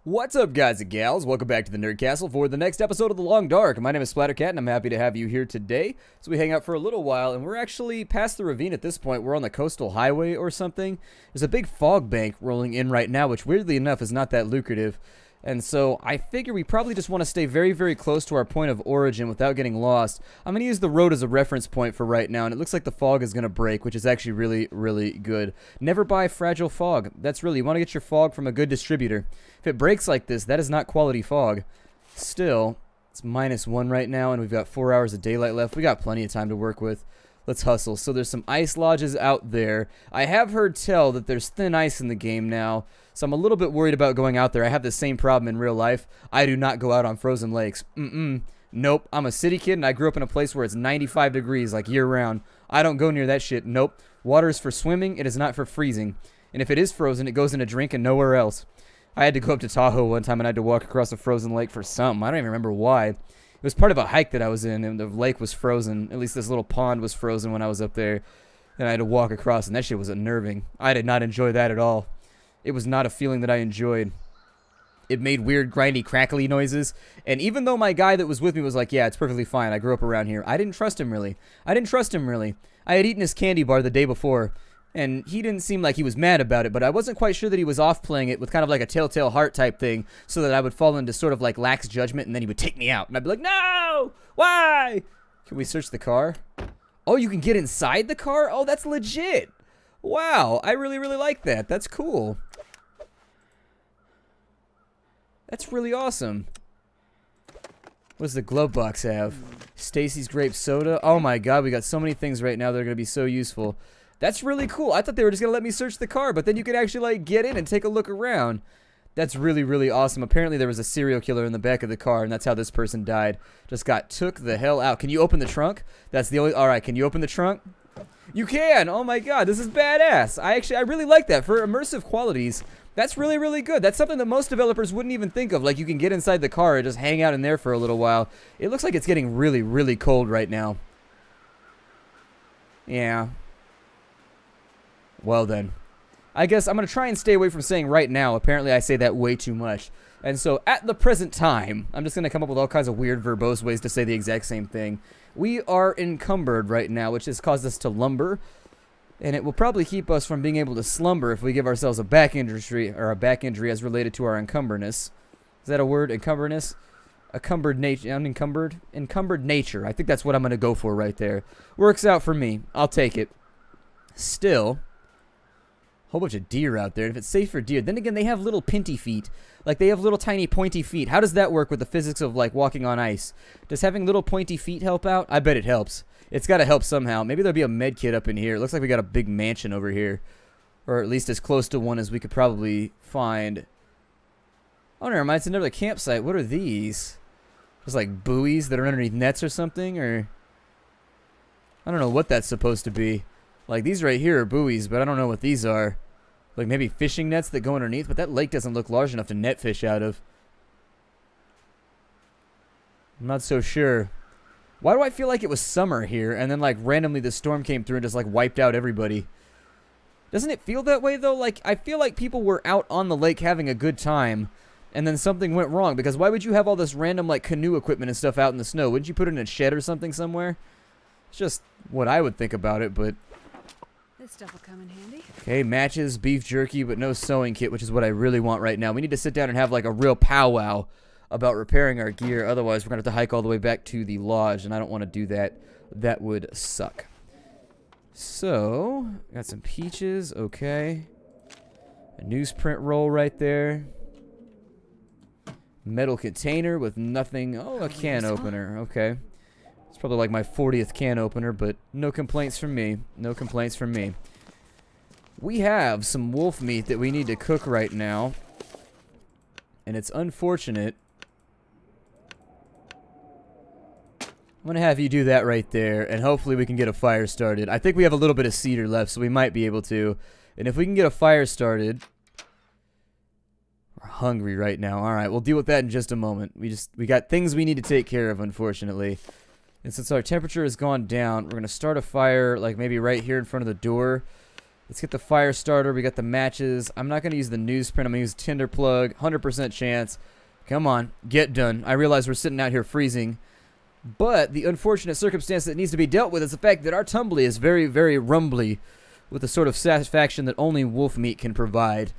What's up, guys and gals? Welcome back to the Nerd Castle for the next episode of The Long Dark. My name is Splattercat, and I'm happy to have you here today. So we hang out for a little while, and we're actually past the ravine at this point. We're on the coastal highway or something. There's a big fog bank rolling in right now, which weirdly enough is not that lucrative. And so I figure we probably just want to stay very, very close to our point of origin without getting lost. I'm going to use the road as a reference point for right now, and it looks like the fog is going to break, which is actually really, really good. Never buy fragile fog. That's really, you want to get your fog from a good distributor. If it breaks like this, that is not quality fog. Still, it's -1 right now, and we've got 4 hours of daylight left. We got plenty of time to work with. Let's hustle. So there's some ice lodges out there. I have heard tell that there's thin ice in the game now, so I'm a little bit worried about going out there. I have the same problem in real life. I do not go out on frozen lakes. Nope. I'm a city kid, and I grew up in a place where it's 95 degrees, like year-round. I don't go near that shit. Nope. Water is for swimming. It is not for freezing. And if it is frozen, it goes in a drink and nowhere else. I had to go up to Tahoe one time, and I had to walk across a frozen lake for something. I don't even remember why. It was part of a hike that I was in, and the lake was frozen. At least this little pond was frozen when I was up there, and I had to walk across, and that shit was unnerving. I did not enjoy that at all. It was not a feeling that I enjoyed. It made weird, grindy, crackly noises, and even though my guy that was with me was like, yeah, it's perfectly fine, I grew up around here, I didn't trust him really. I had eaten his candy bar the day before, and he didn't seem like he was mad about it, but I wasn't quite sure that he was off playing it with kind of like a telltale heart type thing, so that I would fall into sort of like lax judgment, and then he would take me out, and I'd be like, no! Why? Can we search the car? Oh, you can get inside the car? Oh, that's legit! Wow, I really, really like that. That's cool. That's really awesome. What does the glove box have? Stacy's grape soda. Oh my god, we got so many things right now that are going to be so useful. That's really cool. I thought they were just going to let me search the car, but then you could actually, like, get in and take a look around. That's really, really awesome. Apparently there was a serial killer in the back of the car, and that's how this person died. Just got took the hell out. Can you open the trunk? That's the only... Alright, can you open the trunk? You can! Oh my god, this is badass. I really like that. For immersive qualities, that's really, really good. That's something that most developers wouldn't even think of. Like, you can get inside the car and just hang out in there for a little while. It looks like it's getting really, really cold right now. Yeah. Well then, I guess I'm going to try and stay away from saying right now. Apparently I say that way too much. And so at the present time, I'm just going to come up with all kinds of weird verbose ways to say the exact same thing. We are encumbered right now, which has caused us to lumber. And it will probably keep us from being able to slumber if we give ourselves a back injury, or a back injury as related to our encumberness. Is that a word? Encumberness? Encumbered nature. Unencumbered? Encumbered nature. I think that's what I'm going to go for right there. Works out for me. I'll take it. Still... whole bunch of deer out there. If it's safe for deer, then again, they have little pinty feet. Like, they have little tiny pointy feet. How does that work with the physics of, like, walking on ice? Does having little pointy feet help out? I bet it helps. It's got to help somehow. Maybe there'll be a med kit up in here. It looks like we got a big mansion over here. Or at least as close to one as we could probably find. Oh, never mind. It's another campsite. What are these? Just like buoys that are underneath nets or something? Or I don't know what that's supposed to be. Like, these right here are buoys, but I don't know what these are. Like, maybe fishing nets that go underneath, but that lake doesn't look large enough to net fish out of. I'm not so sure. Why do I feel like it was summer here, and then, like, randomly the storm came through and just, like, wiped out everybody? Doesn't it feel that way, though? Like, I feel like people were out on the lake having a good time, and then something went wrong, because why would you have all this random, like, canoe equipment and stuff out in the snow? Wouldn't you put it in a shed or something somewhere? It's just what I would think about it, but... this stuff will come in handy. Okay, matches, beef jerky, but no sewing kit, which is what I really want right now. We need to sit down and have like a real powwow about repairing our gear. Otherwise, we're going to have to hike all the way back to the lodge, and I don't want to do that. That would suck. So, got some peaches, okay. A newsprint roll right there. Metal container with nothing. Oh, a can opener, okay. It's probably like my 40th can opener, but no complaints from me. No complaints from me. We have some wolf meat that we need to cook right now. And it's unfortunate. I'm going to have you do that right there, and hopefully we can get a fire started. I think we have a little bit of cedar left, so we might be able to. And if we can get a fire started... we're hungry right now. Alright, we'll deal with that in just a moment. We got things we need to take care of, unfortunately. And since our temperature has gone down, we're going to start a fire, like maybe right here in front of the door. Let's get the fire starter. We got the matches. I'm not going to use the newsprint. I'm going to use tinder plug. 100% chance. Come on. Get done. I realize we're sitting out here freezing. But the unfortunate circumstance that needs to be dealt with is the fact that our tumbly is very, very rumbly with the sort of satisfaction that only wolf meat can provide.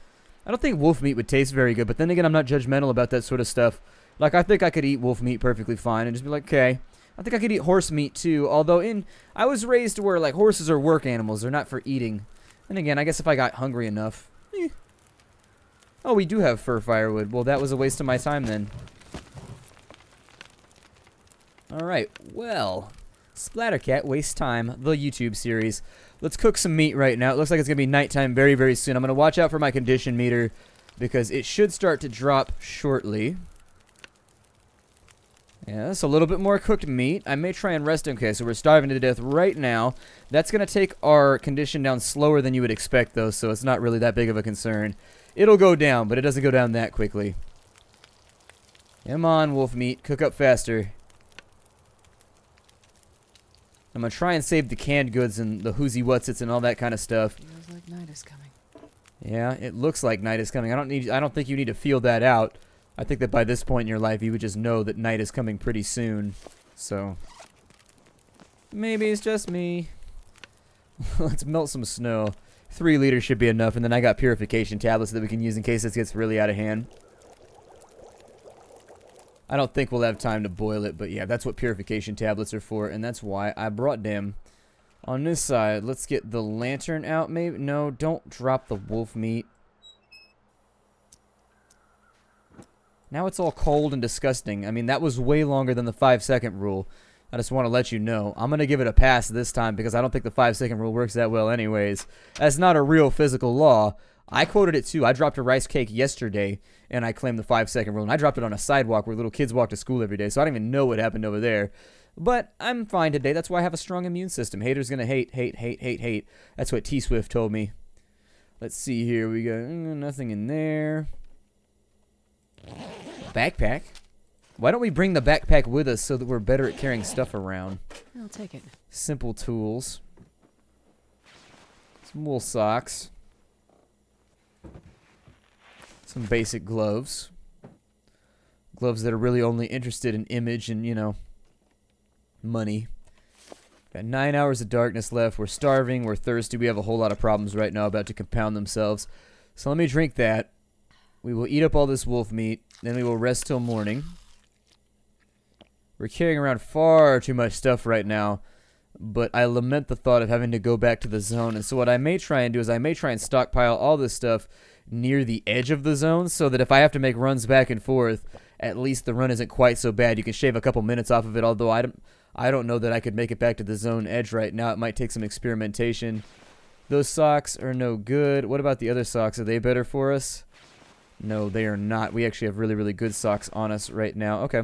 I don't think wolf meat would taste very good, but then again, I'm not judgmental about that sort of stuff. Like, I think I could eat wolf meat perfectly fine and just be like, okay. I think I could eat horse meat too, although I was raised to where, like, horses are work animals. They're not for eating. And again, I guess if I got hungry enough. Oh, we do have fur firewood. Well, that was a waste of my time then. Alright, well, Splattercat Wastes Time, the YouTube series. Let's cook some meat right now. It looks like it's going to be nighttime very, very soon. I'm going to watch out for my condition meter because it should start to drop shortly. Yes, a little bit more cooked meat. I may try and rest. Okay, so we're starving to death right now. That's going to take our condition down slower than you would expect, though, so it's not really that big of a concern. It'll go down, but it doesn't go down that quickly. Come on, wolf meat. Cook up faster. I'm going to try and save the canned goods and the whoozy whatsits and all that kind of stuff. Feels like night is coming. Yeah, it looks like night is coming. I don't think you need to feel that out. I think that by this point in your life, you would just know that night is coming pretty soon. So, maybe it's just me. Let's melt some snow. 3 liters should be enough, and then I got purification tablets that we can use in case this gets really out of hand. I don't think we'll have time to boil it, but yeah, that's what purification tablets are for, and that's why I brought them. On this side, let's get the lantern out, maybe? No, don't drop the wolf meat. Now it's all cold and disgusting. I mean, that was way longer than the 5-second rule. I just want to let you know. I'm going to give it a pass this time because I don't think the 5-second rule works that well anyways. That's not a real physical law. I quoted it too. I dropped a rice cake yesterday and I claimed the 5-second rule. And I dropped it on a sidewalk where little kids walk to school every day. So I don't even know what happened over there. But I'm fine today. That's why I have a strong immune system. Haters going to hate, hate, hate, hate, hate. That's what T-Swift told me. Let's see here. We got nothing in there. Backpack? Why don't we bring the backpack with us so that we're better at carrying stuff around? I'll take it. Simple tools. Some wool socks. Some basic gloves. Gloves that are really only interested in image and, you know, money. Got 9 hours of darkness left. We're starving. We're thirsty. We have a whole lot of problems right now about to compound themselves. So let me drink that. We will eat up all this wolf meat. Then we will rest till morning. We're carrying around far too much stuff right now. But I lament the thought of having to go back to the zone. And so what I may try and do is I may try and stockpile all this stuff near the edge of the zone so that if I have to make runs back and forth, at least the run isn't quite so bad. You can shave a couple minutes off of it, although I don't know that I could make it back to the zone edge right now. It might take some experimentation. Those socks are no good. What about the other socks? Are they better for us? No, they are not. We actually have really, really good socks on us right now. Okay.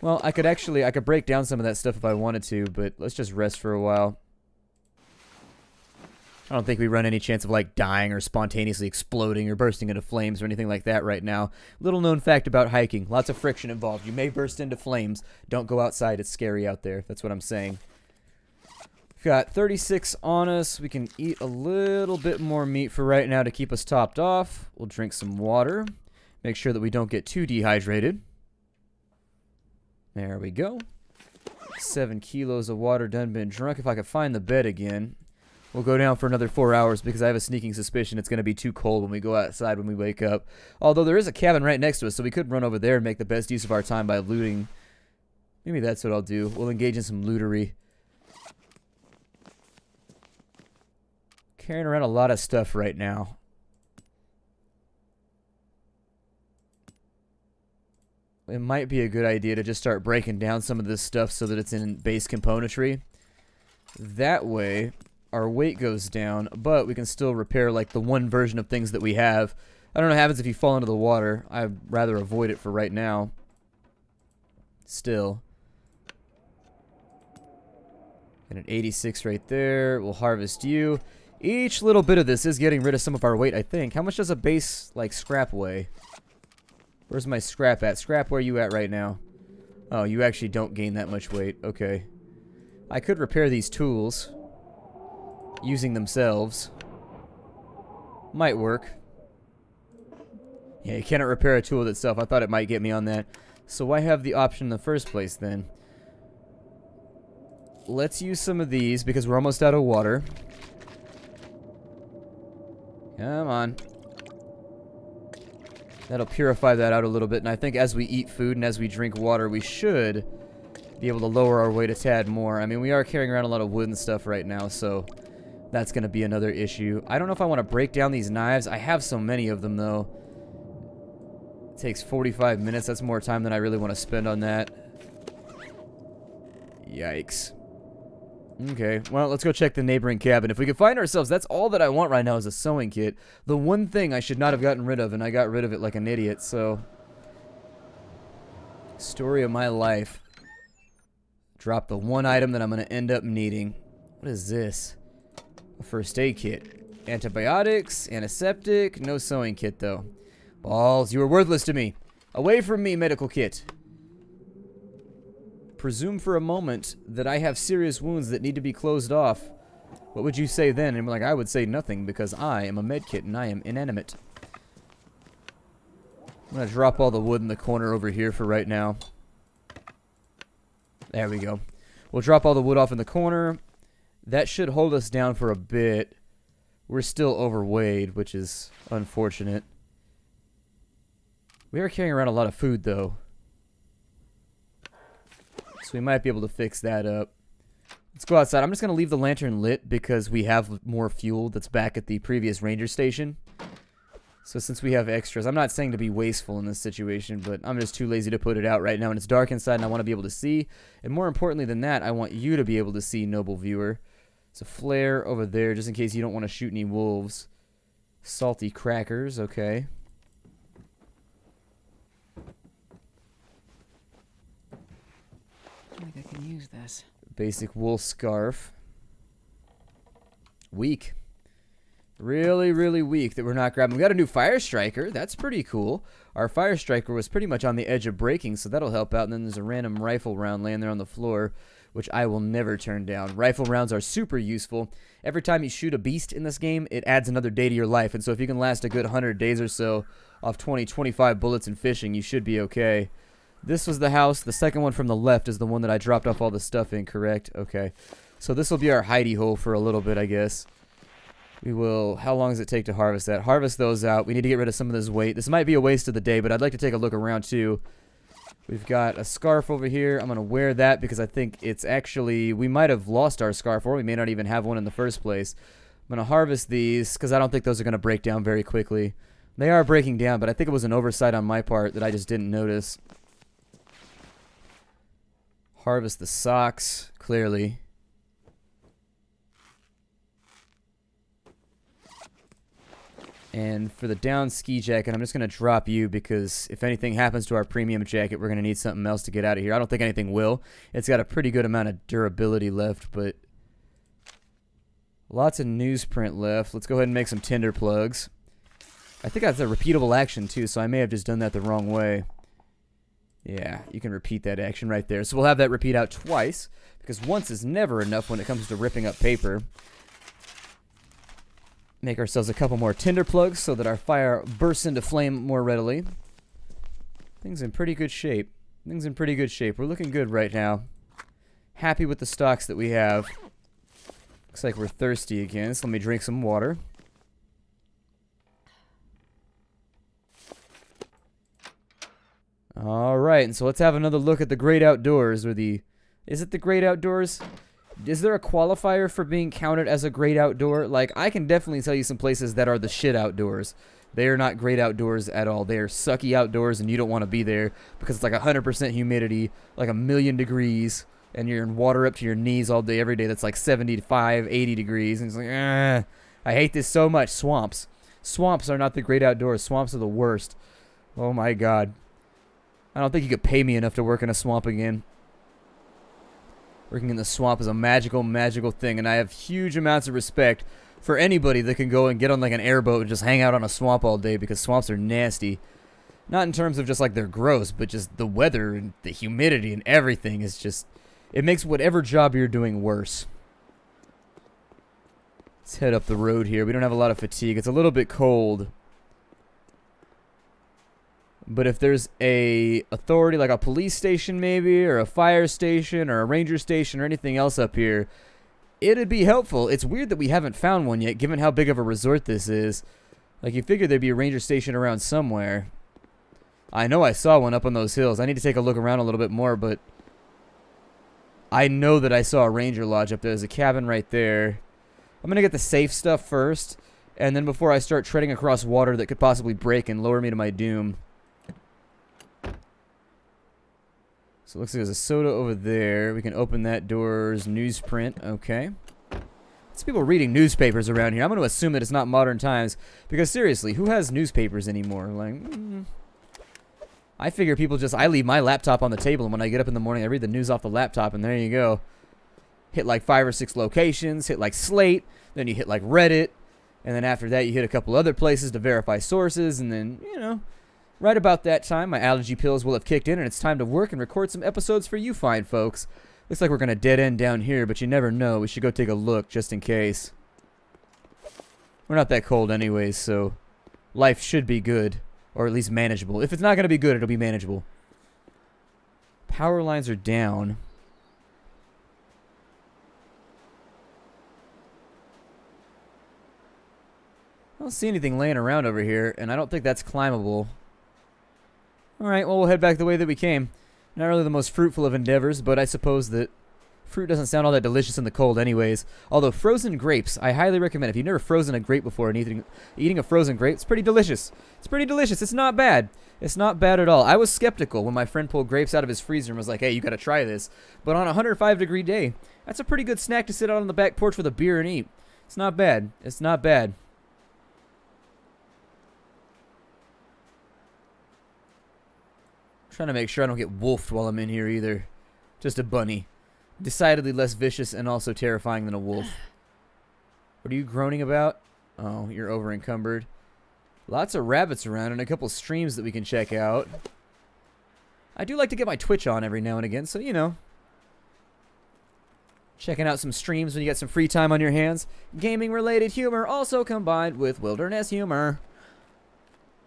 Well, I could break down some of that stuff if I wanted to, but let's just rest for a while. I don't think we run any chance of, like, dying or spontaneously exploding or bursting into flames or anything like that right now. Little known fact about hiking. Lots of friction involved. You may burst into flames. Don't go outside. It's scary out there. That's what I'm saying. We've got 36 on us. We can eat a little bit more meat for right now to keep us topped off. We'll drink some water. Make sure that we don't get too dehydrated. There we go. 7 kilos of water done been drunk. If I could find the bed again, we'll go down for another 4 hours because I have a sneaking suspicion it's going to be too cold when we go outside when we wake up. Although there is a cabin right next to us, so we could run over there and make the best use of our time by looting. Maybe that's what I'll do. We'll engage in some lootery. Carrying around a lot of stuff right now. It might be a good idea to just start breaking down some of this stuff so that it's in base componentry. That way, our weight goes down, but we can still repair like the one version of things that we have. I don't know what happens if you fall into the water. I'd rather avoid it for right now. Still. Got an 86 right there. We'll harvest you. Each little bit of this is getting rid of some of our weight, I think. How much does a base, like, scrap weigh? Where's my scrap at? Scrap, where are you at right now? Oh, you actually don't gain that much weight. Okay. I could repair these tools using themselves. Might work. Yeah, you cannot repair a tool with itself. I thought it might get me on that. So why have the option in the first place then? Let's use some of these because we're almost out of water. Come on. That'll purify that out a little bit. And I think as we eat food and as we drink water, we should be able to lower our weight a tad more. I mean, we are carrying around a lot of wood and stuff right now, so that's going to be another issue. I don't know if I want to break down these knives. I have so many of them, though. It takes 45 minutes. That's more time than I really want to spend on that. Yikes. Okay, well, let's go check the neighboring cabin. If we can find ourselves, that's all that I want right now is a sewing kit. The one thing I should not have gotten rid of, and I got rid of it like an idiot, so... Story of my life. Drop the one item that I'm going to end up needing. What is this? A first aid kit. Antibiotics, antiseptic, no sewing kit, though. Balls, you were worthless to me. Away from me, medical kit. Presume for a moment that I have serious wounds that need to be closed off. What would you say then? And like, I would say nothing because I am a medkit and I am inanimate. I'm gonna drop all the wood in the corner over here for right now. There we go. We'll drop all the wood off in the corner. That should hold us down for a bit. We're still overweight, which is unfortunate. We are carrying around a lot of food, though. So we might be able to fix that up. Let's go outside. I'm just going to leave the lantern lit because we have more fuel that's back at the previous ranger station. So since we have extras, I'm not saying to be wasteful in this situation, but I'm just too lazy to put it out right now. And it's dark inside and I want to be able to see. And more importantly than that, I want you to be able to see, noble viewer. So flare over there just in case you don't want to shoot any wolves. Salty crackers, okay. I think I can use this. Basic wool scarf. Weak. Really, really weak that we're not grabbing. We got a new fire striker. That's pretty cool. Our fire striker was pretty much on the edge of breaking, so that'll help out. And then there's a random rifle round laying there on the floor, which I will never turn down. Rifle rounds are super useful. Every time you shoot a beast in this game, it adds another day to your life. And so if you can last a good 100 days or so off 20, 25 bullets in fishing, you should be okay. This was the house. The second one from the left is the one that I dropped off all the stuff in, correct? Okay. So this will be our hidey hole for a little bit, I guess. We will... How long does it take to harvest that? Harvest those out. We need to get rid of some of this weight. This might be a waste of the day, but I'd like to take a look around, too. We've got a scarf over here. I'm going to wear that because I think it's actually... We might have lost our scarf, or we may not even have one in the first place. I'm going to harvest these because I don't think those are going to break down very quickly. They are breaking down, but I think it was an oversight on my part that I just didn't notice. Harvest the socks, clearly. And for the down ski jacket, I'm just going to drop you because if anything happens to our premium jacket, we're going to need something else to get out of here. I don't think anything will. It's got a pretty good amount of durability left, but lots of newsprint left. Let's go ahead and make some tinder plugs. I think that's a repeatable action, too, so I may have just done that the wrong way. Yeah, you can repeat that action right there. So we'll have that repeat out twice, because once is never enough when it comes to ripping up paper. Make ourselves a couple more tinder plugs so that our fire bursts into flame more readily. Things in pretty good shape. Things in pretty good shape. We're looking good right now. Happy with the stocks that we have. Looks like we're thirsty again, so let me drink some water. Alright, and so let's have another look at the great outdoors, or the... Is it the great outdoors? Is there a qualifier for being counted as a great outdoor? Like, I can definitely tell you some places that are the shit outdoors. They are not great outdoors at all. They are sucky outdoors, and you don't want to be there because it's like 100% humidity, like 1,000,000 degrees, and you're in water up to your knees all day, every day. That's like 75, 80 degrees, and it's like, I hate this so much. Swamps. Swamps are not the great outdoors. Swamps are the worst. Oh my god. I don't think you could pay me enough to work in a swamp again. Working in the swamp is a magical, magical thing, and I have huge amounts of respect for anybody that can go and get on like an airboat and just hang out on a swamp all day, because swamps are nasty. Not in terms of just like they're gross, but just the weather and the humidity and everything is just... It makes whatever job you're doing worse. Let's head up the road here. We don't have a lot of fatigue. It's a little bit cold. But if there's a authority, like a police station maybe, or a fire station, or a ranger station, or anything else up here, it'd be helpful. It's weird that we haven't found one yet, given how big of a resort this is. Like, you figure there'd be a ranger station around somewhere. I know I saw one up on those hills. I need to take a look around a little bit more, but I know that I saw a ranger lodge up there. There's a cabin right there. I'm going to get the safe stuff first, and then before I start treading across water that could possibly break and lower me to my doom. So it looks like there's a soda over there. We can open that door's newsprint. Okay. It's people reading newspapers around here. I'm going to assume that it's not modern times. Because seriously, who has newspapers anymore? Like, I figure people just... I leave my laptop on the table, and when I get up in the morning, I read the news off the laptop, and there you go. Hit like 5 or 6 locations. Hit like Slate. Then you hit like Reddit. And then after that, you hit a couple other places to verify sources. And then, you know... Right about that time, my allergy pills will have kicked in, and it's time to work and record some episodes for you fine folks. Looks like we're going to dead end down here, but you never know. We should go take a look, just in case. We're not that cold anyways, so life should be good. Or at least manageable. If it's not going to be good, it'll be manageable. Power lines are down. I don't see anything laying around over here, and I don't think that's climbable. Alright, well, we'll head back the way that we came. Not really the most fruitful of endeavors, but I suppose that fruit doesn't sound all that delicious in the cold anyways. Although frozen grapes, I highly recommend. If you've never frozen a grape before and eating a frozen grape, it's pretty delicious. It's pretty delicious. It's not bad. It's not bad at all. I was skeptical when my friend pulled grapes out of his freezer and was like, hey, you gotta try this. But on a 105-degree day, that's a pretty good snack to sit out on the back porch with a beer and eat. It's not bad. It's not bad. Trying to make sure I don't get wolfed while I'm in here either. Just a bunny. Decidedly less vicious and also terrifying than a wolf. What are you groaning about? Oh, you're over encumbered. Lots of rabbits around and a couple streams that we can check out. I do like to get my Twitch on every now and again, so you know. Checking out some streams when you get some free time on your hands. Gaming related humor also combined with wilderness humor.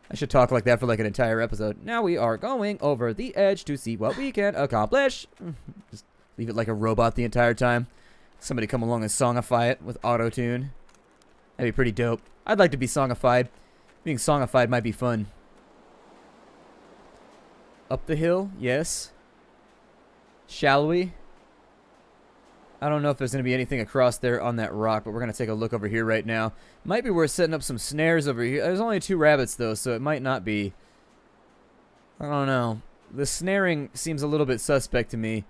I should talk like that for like an entire episode. Now we are going over the edge to see what we can accomplish. Just leave it like a robot the entire time. Somebody come along and songify it with auto-tune. That'd be pretty dope. I'd like to be songified. Being songified might be fun. Up the hill? Yes. Shall we? I don't know if there's going to be anything across there on that rock, but we're going to take a look over here right now. Might be worth setting up some snares over here. There's only 2 rabbits, though, so it might not be. I don't know. The snaring seems a little bit suspect to me.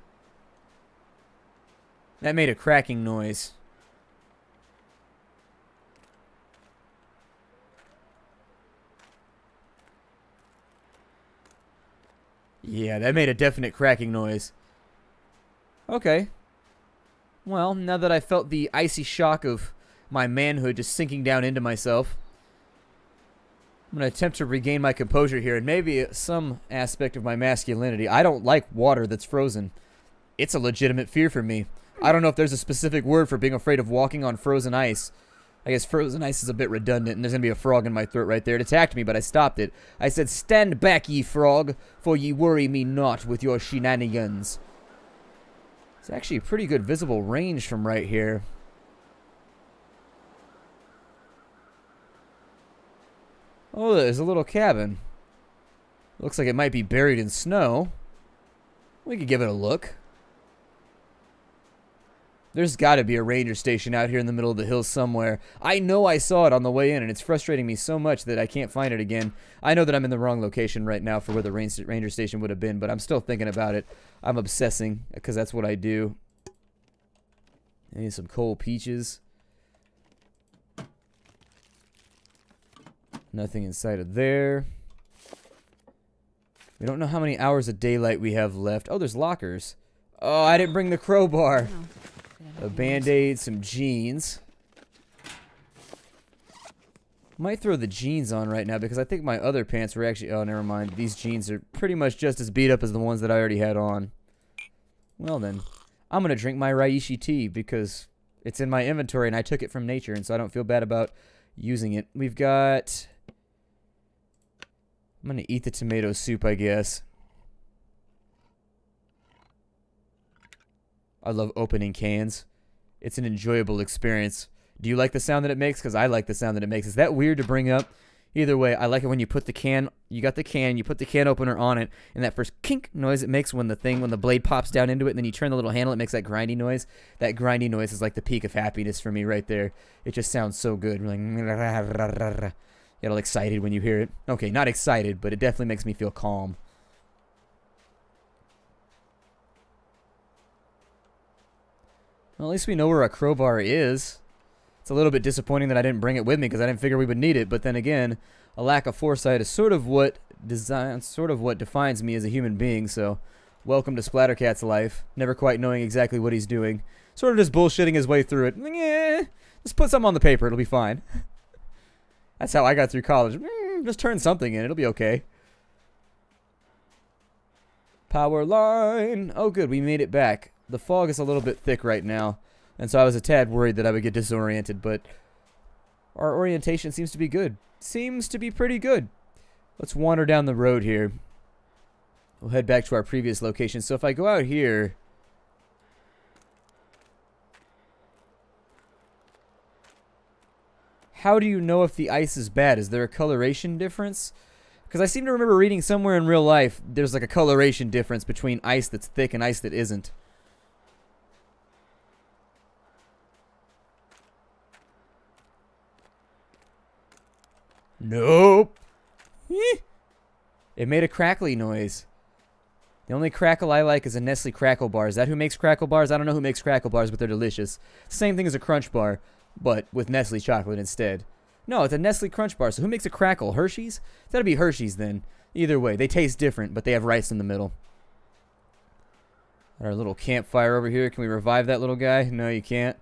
That made a cracking noise. Yeah, that made a definite cracking noise. Okay. Well, now that I felt the icy shock of my manhood just sinking down into myself, I'm going to attempt to regain my composure here and maybe some aspect of my masculinity. I don't like water that's frozen. It's a legitimate fear for me. I don't know if there's a specific word for being afraid of walking on frozen ice. I guess frozen ice is a bit redundant, and there's going to be a frog in my throat right there. It attacked me, but I stopped it. I said, "Stand back, ye frog, for ye worry me not with your shenanigans." It's actually a pretty good visible range from right here. Oh, there's a little cabin. Looks like it might be buried in snow. We could give it a look. There's got to be a ranger station out here in the middle of the hills somewhere. I know I saw it on the way in, and it's frustrating me so much that I can't find it again. I know that I'm in the wrong location right now for where the ranger station would have been, but I'm still thinking about it. I'm obsessing, because that's what I do. I need some cold peaches. Nothing inside of there. We don't know how many hours of daylight we have left. Oh, there's lockers. Oh, I didn't bring the crowbar. A band-aid, some jeans. Might throw the jeans on right now because I think my other pants were actually... Oh, never mind. These jeans are pretty much just as beat up as the ones that I already had on. Well then, I'm going to drink my Reishi tea because It's in my inventory, and I took it from nature, and so I don't feel bad about using it. We've got... I'm going to eat the tomato soup, I guess. I love opening cans. It's an enjoyable experience. Do you like the sound that it makes? Because I like the sound that it makes. Is that weird to bring up? Either way, I like it when you put the can, you got the can, you put the can opener on it, and that first kink noise it makes when the blade pops down into it, and then you turn the little handle, it makes that grindy noise. That grindy noise is like the peak of happiness for me right there. It just sounds so good. Like, you get all excited when you hear it. Okay, not excited, but it definitely makes me feel calm. Well, at least we know where a crowbar is. It's a little bit disappointing that I didn't bring it with me because I didn't figure we would need it. But then again, a lack of foresight is sort of what defines me as a human being. So, welcome to Splattercat's life. Never quite knowing exactly what he's doing. Sort of just bullshitting his way through it. Yeah, just put something on the paper. It'll be fine. That's how I got through college. Just turn something in. It'll be okay. Power line. Oh, good. We made it back. The fog is a little bit thick right now. And so I was a tad worried that I would get disoriented, but our orientation seems to be good. Seems to be pretty good. Let's wander down the road here. We'll head back to our previous location. So if I go out here... How do you know if the ice is bad? Is there a coloration difference? Because I seem to remember reading somewhere in real life there's like a coloration difference between ice that's thick and ice that isn't. Nope. It made a crackly noise. The only crackle I like is a Nestle Crackle Bar. Is that who makes Crackle Bars? I don't know who makes Crackle Bars, but they're delicious. Same thing as a Crunch Bar, but with Nestle chocolate instead. No, it's a Nestle Crunch Bar. So who makes a Crackle? Hershey's? That'd be Hershey's then. Either way, they taste different, but they have rice in the middle. Our little campfire over here. Can we revive that little guy? No, you can't.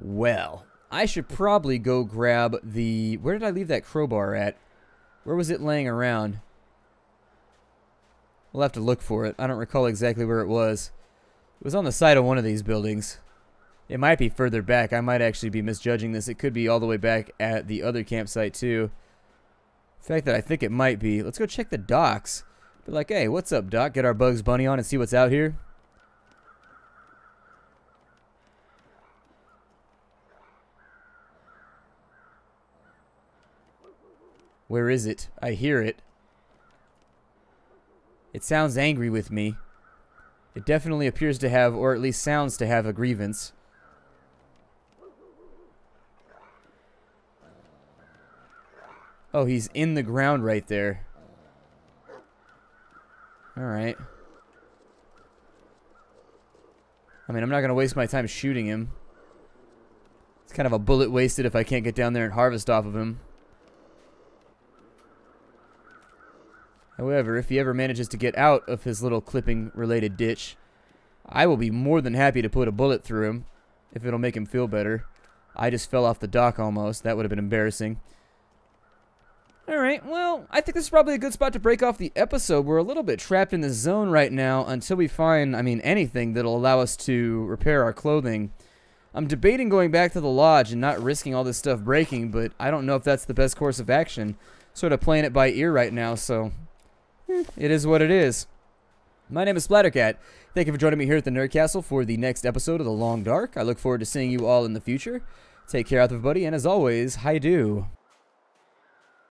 Well... I should probably go grab the... Where did I leave that crowbar at? Where was it laying around? We'll have to look for it. I don't recall exactly where it was. It was on the side of one of these buildings. It might be further back. I might actually be misjudging this. It could be all the way back at the other campsite too. The fact that I think it might be. Let's go check the docks. Be like, hey, what's up, Doc? Get our Bugs Bunny on and see what's out here. Where is it? I hear it. It sounds angry with me. It definitely appears to have, or at least sounds to have, a grievance. Oh, he's in the ground right there. Alright. I mean, I'm not going to waste my time shooting him. It's kind of a bullet wasted if I can't get down there and harvest off of him. However, if he ever manages to get out of his little clipping-related ditch, I will be more than happy to put a bullet through him, if it'll make him feel better. I just fell off the dock almost. That would have been embarrassing. Alright, well, I think this is probably a good spot to break off the episode. We're a little bit trapped in the zone right now until we find, anything that'll allow us to repair our clothing. I'm debating going back to the lodge and not risking all this stuff breaking, but I don't know if that's the best course of action. Sort of playing it by ear right now, so... it is what it is. My name is Splattercat. Thank you for joining me here at the Nerd Castle for the next episode of The Long Dark. I look forward to seeing you all in the future. Take care, everybody, and as always, hi-do.